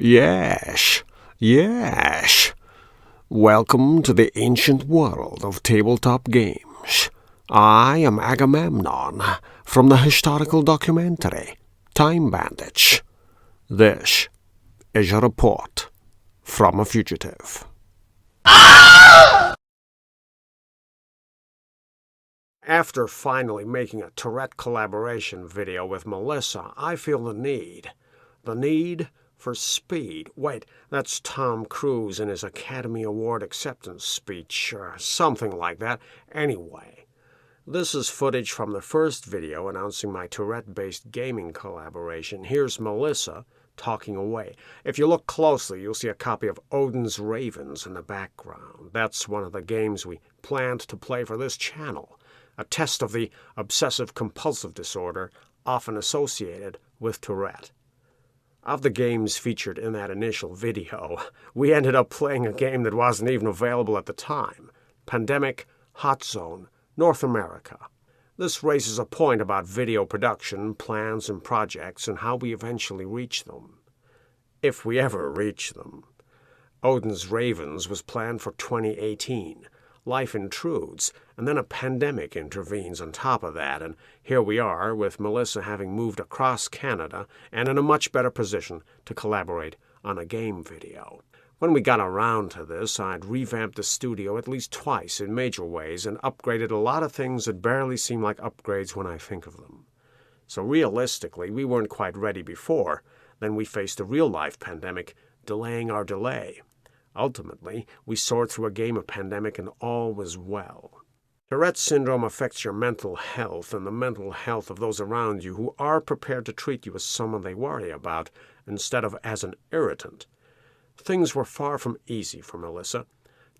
Yes, yes. Welcome to the ancient world of tabletop games. I am Agamemnon from the historical documentary Time Bandits. This is a report from a fugitive. After finally making a Tourette collaboration video with Melissa, I feel the need for speed. Wait, that's Tom Cruise in his Academy Award acceptance speech, or something like that. Anyway, this is footage from the first video announcing my Tourette-based gaming collaboration. Here's Melissa talking away. If you look closely, you'll see a copy of Odin's Ravens in the background. That's one of the games we planned to play for this channel, a test of the obsessive-compulsive disorder often associated with Tourette. Of the games featured in that initial video, we ended up playing a game that wasn't even available at the time: Pandemic Hot Zone North America. This raises a point about video production, plans, and projects, and how we eventually reach them. If we ever reach them. Odin's Ravens was planned for 2018. Life intrudes, and then a pandemic intervenes on top of that, and here we are, with Melissa having moved across Canada and in a much better position to collaborate on a game video. When we got around to this, I'd revamped the studio at least twice in major ways and upgraded a lot of things that barely seem like upgrades when I think of them. So realistically, we weren't quite ready before. Then we faced a real-life pandemic, delaying our delay. Ultimately, we soared through a game of pandemic and all was well. Tourette syndrome affects your mental health and the mental health of those around you who are prepared to treat you as someone they worry about instead of as an irritant. Things were far from easy for Melissa.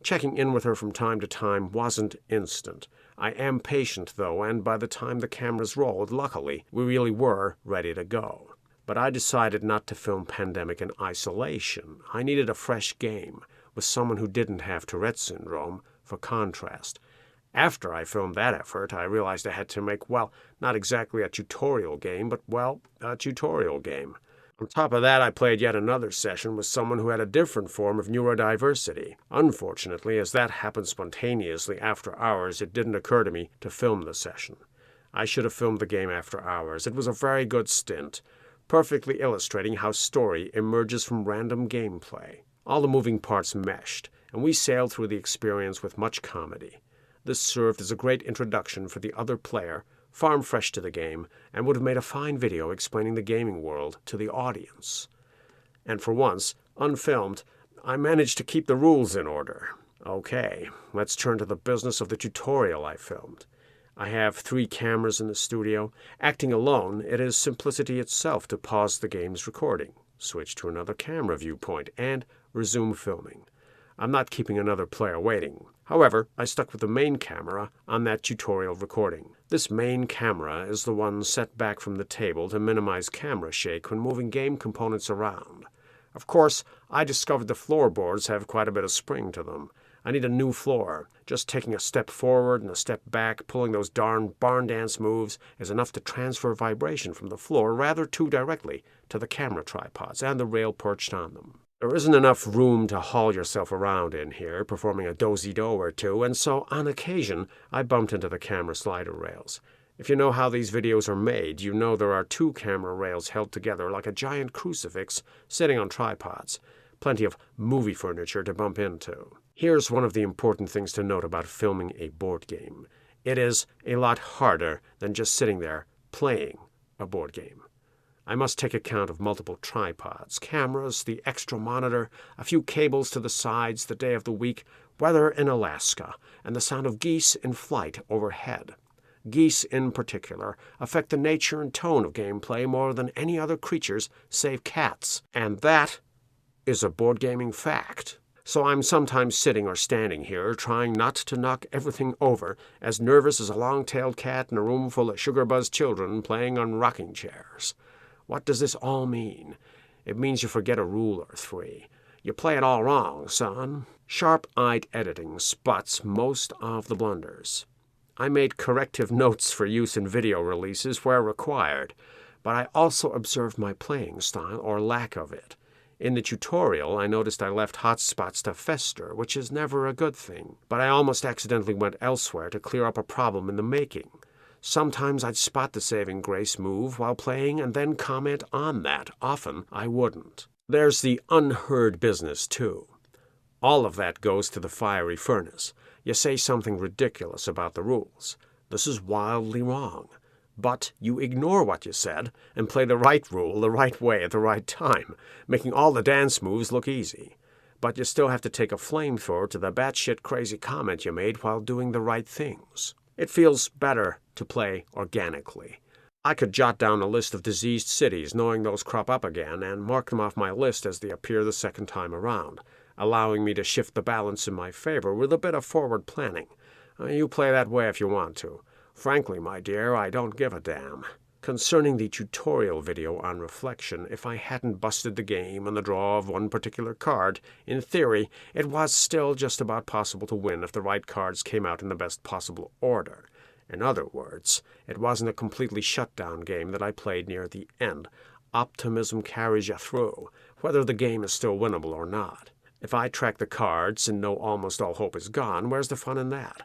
Checking in with her from time to time wasn't instant. I am patient, though, and by the time the cameras rolled, luckily, we really were ready to go. But I decided not to film Pandemic in isolation. I needed a fresh game with someone who didn't have Tourette syndrome for contrast. After I filmed that effort, I realized I had to make, well, not exactly a tutorial game, but, well, a tutorial game. On top of that, I played yet another session with someone who had a different form of neurodiversity. Unfortunately, as that happened spontaneously after hours, it didn't occur to me to film the session. I should have filmed the game after hours. It was a very good stint, perfectly illustrating how story emerges from random gameplay. All the moving parts meshed, and we sailed through the experience with much comedy. This served as a great introduction for the other player, farm fresh to the game, and would have made a fine video explaining the gaming world to the audience. And for once, unfilmed, I managed to keep the rules in order. Okay, let's turn to the business of the tutorial I filmed. I have 3 cameras in the studio. Acting alone, it is simplicity itself to pause the game's recording, switch to another camera viewpoint, and resume filming. I'm not keeping another player waiting. However, I stuck with the main camera on that tutorial recording. This main camera is the one set back from the table to minimize camera shake when moving game components around. Of course, I discovered the floorboards have quite a bit of spring to them. I need a new floor. Just taking a step forward and a step back, pulling those darn barn dance moves, is enough to transfer vibration from the floor rather too directly to the camera tripods and the rail perched on them. There isn't enough room to haul yourself around in here, performing a do-si-do or two, and so, on occasion, I bumped into the camera slider rails. If you know how these videos are made, you know there are 2 camera rails held together like a giant crucifix sitting on tripods. Plenty of movie furniture to bump into. Here's one of the important things to note about filming a board game. It is a lot harder than just sitting there playing a board game. I must take account of multiple tripods, cameras, the extra monitor, a few cables to the sides, the day of the week, weather in Alaska, and the sound of geese in flight overhead. Geese, in particular, affect the nature and tone of gameplay more than any other creatures save cats, and that is a board gaming fact. So I'm sometimes sitting or standing here, trying not to knock everything over, as nervous as a long-tailed cat in a room full of sugar-buzzed children playing on rocking chairs. What does this all mean? It means you forget a rule or 3. You play it all wrong, son. Sharp-eyed editing spots most of the blunders. I made corrective notes for use in video releases where required, but I also observed my playing style or lack of it. In the tutorial, I noticed I left hotspots to fester, which is never a good thing, but I almost accidentally went elsewhere to clear up a problem in the making. Sometimes I'd spot the saving grace move while playing and then comment on that. Often I wouldn't. There's the unheard business, too. All of that goes to the fiery furnace. You say something ridiculous about the rules. This is wildly wrong. But you ignore what you said and play the right rule the right way at the right time, making all the dance moves look easy. But you still have to take a flamethrower to the batshit crazy comment you made while doing the right things. It feels better to play organically. I could jot down a list of diseased cities, knowing those crop up again, and mark them off my list as they appear the second time around, allowing me to shift the balance in my favor with a bit of forward planning. You play that way if you want to. Frankly, my dear, I don't give a damn. Concerning the tutorial video on reflection, if I hadn't busted the game on the draw of one particular card, in theory, it was still just about possible to win if the right cards came out in the best possible order. In other words, it wasn't a completely shut-down game that I played near the end. Optimism carries you through, whether the game is still winnable or not. If I track the cards and know almost all hope is gone, where's the fun in that?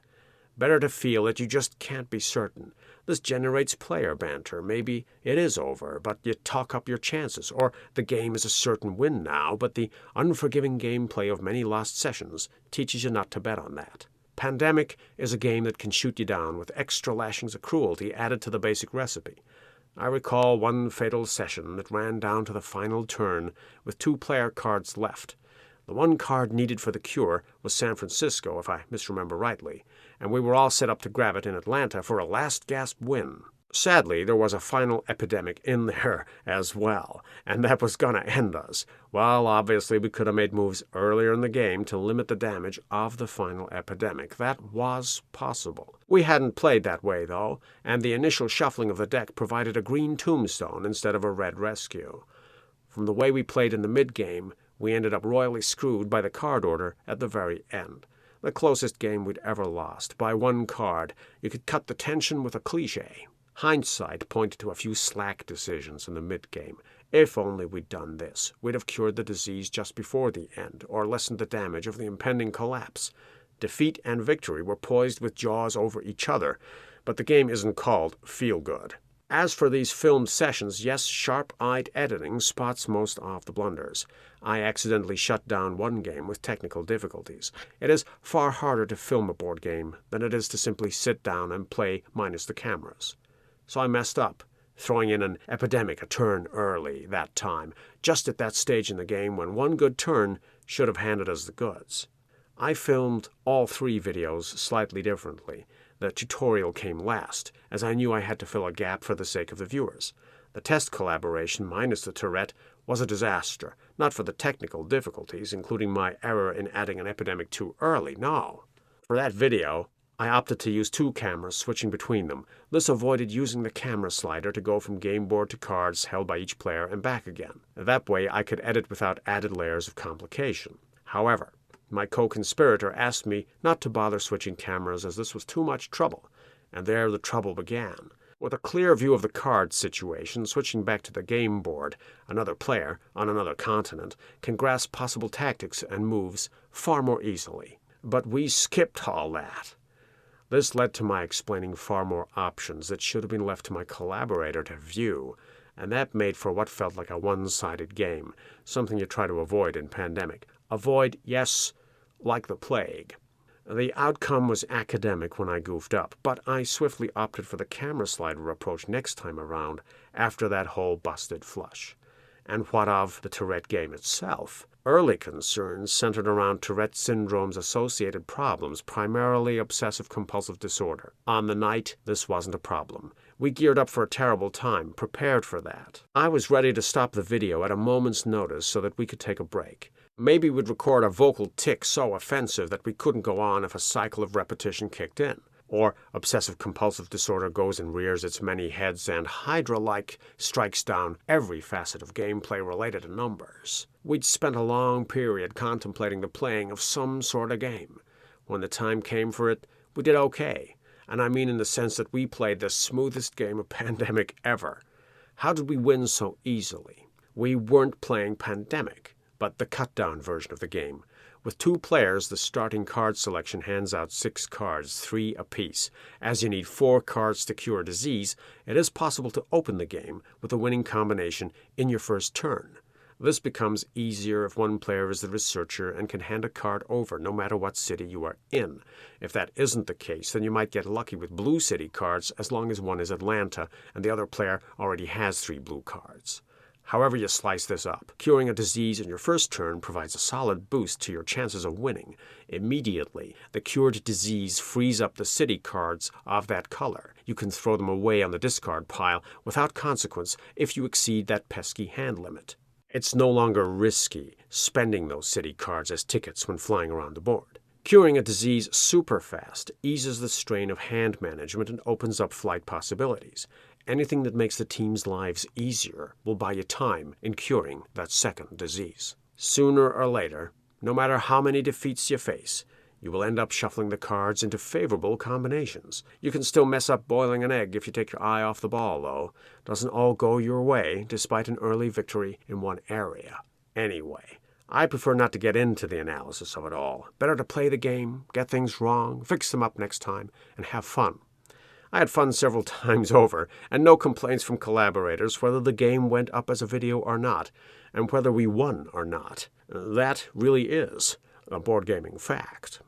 Better to feel that you just can't be certain. This generates player banter. Maybe it is over, but you talk up your chances. Or the game is a certain win now, but the unforgiving gameplay of many lost sessions teaches you not to bet on that. Pandemic is a game that can shoot you down with extra lashings of cruelty added to the basic recipe. I recall one fatal session that ran down to the final turn with 2 player cards left. The one card needed for the cure was San Francisco, if I misremember rightly, and we were all set up to grab it in Atlanta for a last-gasp win. Sadly, there was a final epidemic in there as well, and that was going to end us. Well, obviously, we could have made moves earlier in the game to limit the damage of the final epidemic. That was possible. We hadn't played that way, though, and the initial shuffling of the deck provided a green tombstone instead of a red rescue. From the way we played in the mid-game, we ended up royally screwed by the card order at the very end. The closest game we'd ever lost. By one card, you could cut the tension with a cliché. Hindsight pointed to a few slack decisions in the mid-game. If only we'd done this, we'd have cured the disease just before the end, or lessened the damage of the impending collapse. Defeat and victory were poised with jaws over each other, but the game isn't called Feel Good. As for these filmed sessions, yes, sharp-eyed editing spots most of the blunders. I accidentally shut down one game with technical difficulties. It is far harder to film a board game than it is to simply sit down and play minus the cameras. So I messed up, throwing in an epidemic a turn early that time, just at that stage in the game when one good turn should have handed us the goods. I filmed all 3 videos slightly differently. The tutorial came last, as I knew I had to fill a gap for the sake of the viewers. The test collaboration, minus the Tourette, was a disaster, not for the technical difficulties, including my error in adding an epidemic too early, no. For that video, I opted to use 2 cameras, switching between them. This avoided using the camera slider to go from game board to cards held by each player and back again. That way, I could edit without added layers of complication. However, my co-conspirator asked me not to bother switching cameras as this was too much trouble, and there the trouble began. With a clear view of the card situation, switching back to the game board, another player, on another continent, can grasp possible tactics and moves far more easily. But we skipped all that. This led to my explaining far more options that should have been left to my collaborator to view, and that made for what felt like a one-sided game, something you try to avoid in Pandemic. Avoid, yes, like the plague. The outcome was academic when I goofed up, but I swiftly opted for the camera slider approach next time around after that whole busted flush. And what of the Tourette game itself? Early concerns centered around Tourette syndrome's associated problems, primarily obsessive-compulsive disorder. On the night, this wasn't a problem. We geared up for a terrible time, prepared for that. I was ready to stop the video at a moment's notice so that we could take a break. Maybe we'd record a vocal tic so offensive that we couldn't go on if a cycle of repetition kicked in. Or obsessive-compulsive disorder goes and rears its many heads and Hydra-like strikes down every facet of gameplay related to numbers. We'd spent a long period contemplating the playing of some sort of game. When the time came for it, we did okay. And I mean in the sense that we played the smoothest game of Pandemic ever. How did we win so easily? We weren't playing Pandemic. but the cut-down version of the game. With 2 players, the starting card selection hands out 6 cards, 3 apiece. As you need 4 cards to cure a disease, it is possible to open the game with a winning combination in your first turn. This becomes easier if one player is the researcher and can hand a card over no matter what city you are in. If that isn't the case, then you might get lucky with blue city cards as long as one is Atlanta and the other player already has 3 blue cards. However you slice this up, curing a disease in your first turn provides a solid boost to your chances of winning. Immediately, the cured disease frees up the city cards of that color. You can throw them away on the discard pile without consequence if you exceed that pesky hand limit. It's no longer risky spending those city cards as tickets when flying around the board. Curing a disease super fast eases the strain of hand management and opens up flight possibilities. Anything that makes the team's lives easier will buy you time in curing that second disease. Sooner or later, no matter how many defeats you face, you will end up shuffling the cards into favorable combinations. You can still mess up boiling an egg if you take your eye off the ball, though. Doesn't all go your way, despite an early victory in one area. Anyway, I prefer not to get into the analysis of it all. Better to play the game, get things wrong, fix them up next time, and have fun. I had fun several times over, and no complaints from collaborators whether the game went up as a video or not, and whether we won or not. That really is a board gaming fact.